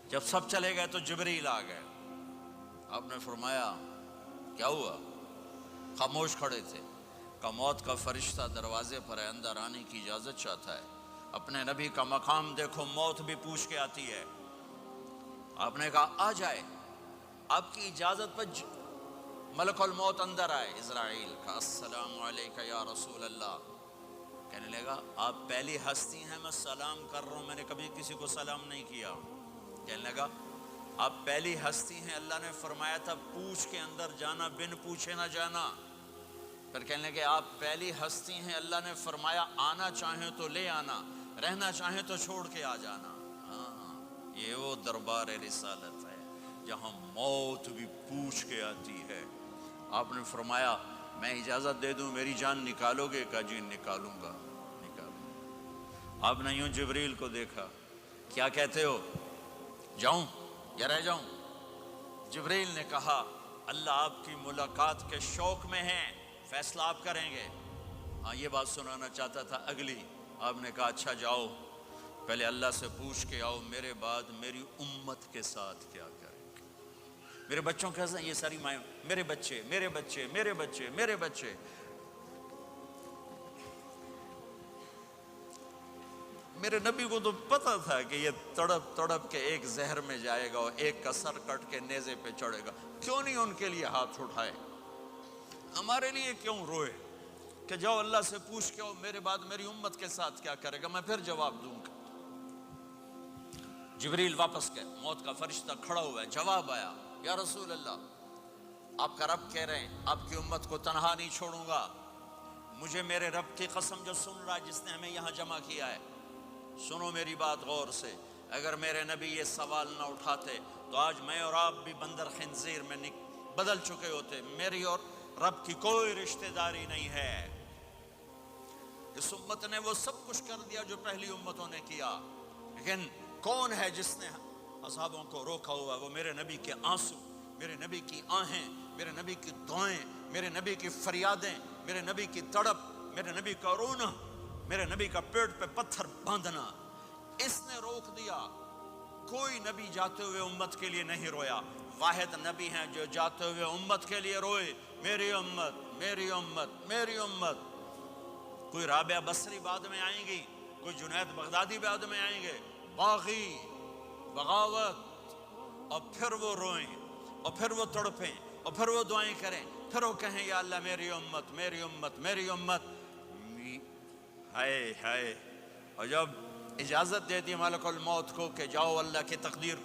جب سب چلے گئے تو جبریل آ گئے. آپ نے فرمایا کیا ہوا؟ خاموش کھڑے تھے. کہ موت کا فرشتہ دروازے پر ہے، اندر آنے کی اجازت چاہتا ہے. اپنے نبی کا مقام دیکھو، موت بھی پوچھ کے آتی ہے. آپ نے کہا آ جائے. آپ کی اجازت پر ملک الموت اندر آئے. اسرائیل کا السلام علیکہ یا رسول اللہ. کہنے لگا آپ پہلی ہستی ہیں، میں سلام کر رہا ہوں، میں نے کبھی کسی کو سلام نہیں کیا. کہنے لگا آپ پہلی ہستی ہیں، اللہ نے فرمایا تھا پوچھ کے اندر جانا، بن پوچھے نہ جانا. پھر کہنے لگے آپ پہلی ہستی ہیں، اللہ نے فرمایا آنا چاہیں تو لے آنا، رہنا چاہیں تو چھوڑ کے آ جانا. ہاں، یہ وہ دربار رسالت ہے جہاں موت بھی پوچھ کے آتی ہے. آپ نے فرمایا میں اجازت دے دوں میری جان نکالو گے؟ کہا جی نکالوں گا. آپ نے یوں جبریل کو دیکھا، کیا کہتے ہو، جاؤں یا رہ جاؤں؟ جبریل نے کہا اللہ آپ کی ملاقات کے شوق میں ہیں، فیصلہ آپ کریں گے. ہاں یہ بات سنانا چاہتا تھا اگلی. آپ نے کہا اچھا جاؤ، پہلے اللہ سے پوچھ کے آؤ میرے بعد میری امت کے ساتھ کیا کریں گے. میرے بچوں کے ساتھ، یہ ساری مائیں، میرے بچے میرے بچے میرے بچے میرے بچے. میرے نبی کو تو پتا تھا کہ یہ تڑپ تڑپ کے ایک زہر میں جائے گا اور ایک کا سر کٹ کے نیزے پہ چڑھے گا. کیوں نہیں ان کے لیے ہاتھ اٹھائے؟ ہمارے لیے کیوں روئے کہ جاؤ اللہ سے پوچھ کے آؤ میرے بعد میری امت کے ساتھ کیا کرے گا، میں پھر جواب دوں گا. جبریل واپس گئے، موت کا فرشتہ کھڑا ہوا ہے. جواب آیا یا رسول اللہ آپ کا رب کہہ رہے ہیں آپ کی امت کو تنہا نہیں چھوڑوں گا. مجھے میرے رب کی قسم جو سن رہا ہے جس نے ہمیں یہاں جمع کیا ہے، سنو میری بات غور سے. اگر میرے نبی یہ سوال نہ اٹھاتے تو آج میں اور آپ بھی بندر خنزیر میں بدل چکے ہوتے. میری اور رب کی کوئی رشتہ داری نہیں ہے. اس امت نے وہ سب کچھ کر دیا جو پہلی امتوں نے کیا، لیکن کون ہے جس نے اصحابوں کو روکا ہوا؟ وہ میرے نبی کے آنسو، میرے نبی کی آہیں، میرے نبی کی دعائیں، میرے نبی کی فریادیں، میرے نبی کی تڑپ، میرے نبی کا رونا، میرے نبی کا پیٹ پہ پتھر باندھنا. اس نے روک دیا. کوئی نبی جاتے ہوئے امت کے لیے نہیں رویا. واحد نبی ہیں جو جاتے ہوئے امت کے لیے روئے، میری امت میری امت میری امت. کوئی رابعہ بصری بعد میں آئیں گی، کوئی جنید بغدادی بعد میں آئیں گے، باغی، بغاوت، اور پھر وہ روئیں اور پھر وہ تڑپیں اور پھر وہ دعائیں کریں، پھر وہ کہیں یا اللہ میری امت میری امت میری امت. ہائے ہائے. اور جب اجازت دے دی ملک الموت کو کہ جاؤ اللہ کی تقدیر